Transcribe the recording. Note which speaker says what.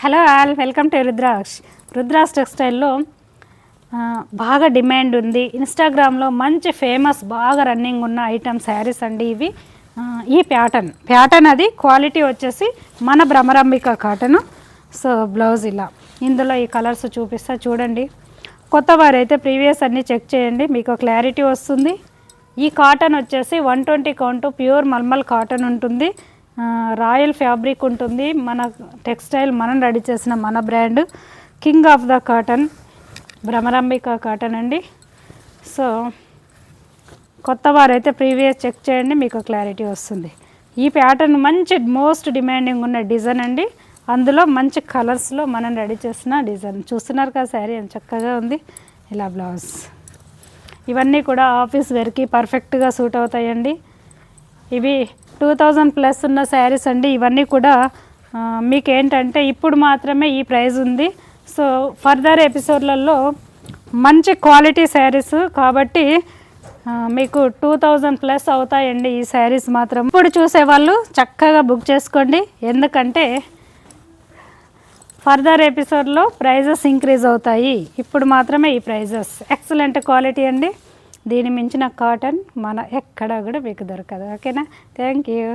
Speaker 1: Hello all, welcome to Rudra's టెక్స్టైల్లో బాగా demand ఉంది. ఇన్స్టాగ్రామ్లో మంచి ఫేమస్ బాగా రన్నింగ్ ఉన్న ఐటమ్ శారీస్ అండి ఇవి. ఈ ప్యాటర్న్ అది క్వాలిటీ వచ్చేసి మన భ్రమరంబిక కాటన్. సో బ్లౌజ్ ఇలా, ఇందులో ఈ కలర్స్ చూపిస్తా చూడండి. కొత్త వారైతే ప్రీవియస్ అన్నీ చెక్ చేయండి, మీకు క్లారిటీ వస్తుంది. ఈ కాటన్ వచ్చేసి 120 కౌంట్ ప్యూర్ మల్మల్ కాటన్ ఉంటుంది. రాయల్ ఫ్యాబ్రిక్ ఉంటుంది. మన టెక్స్టైల్ మనం రెడీ చేసిన మన brand king of the cotton Bhramarambika cotton అండి. సో కొత్త వారైతే ప్రీవియస్ చెక్ చేయండి, మీకు క్లారిటీ వస్తుంది. ఈ ప్యాటర్న్ మంచి మోస్ట్ డిమాండింగ్ ఉన్న డిజైన్ అండి. అందులో మంచి కలర్స్లో మనం రెడీ చేసిన డిజైన్ చూస్తున్నారు కదా. శారీ ఎంత చక్కగా ఉంది. ఇలా బ్లౌజ్, ఇవన్నీ కూడా ఆఫీస్ వేర్కి పర్ఫెక్ట్గా సూట్ అవుతాయండి. ఇవి 2000 ప్లస్ ఉన్న శారీస్ అండి. ఇవన్నీ కూడా మీకు ఏంటంటే ఇప్పుడు మాత్రమే ఈ ప్రైస్ ఉంది. సో ఫర్దర్ ఎపిసోడ్లలో మంచి క్వాలిటీ శారీస్ కాబట్టి మీకు 2000 ప్లస్ అవుతాయండి ఈ శారీస్ మాత్రం. ఇప్పుడు చూసేవాళ్ళు చక్కగా బుక్ చేసుకోండి, ఎందుకంటే ఫర్దర్ ఎపిసోడ్లో ప్రైజెస్ ఇంక్రీజ్ అవుతాయి. ఇప్పుడు మాత్రమే ఈ ప్రైజెస్. ఎక్సలెంట్ క్వాలిటీ అండి. దీని మించిన కాటన్ మన ఎక్కడ కూడా మీకు దొరకదు. ఓకేనా? Thank you.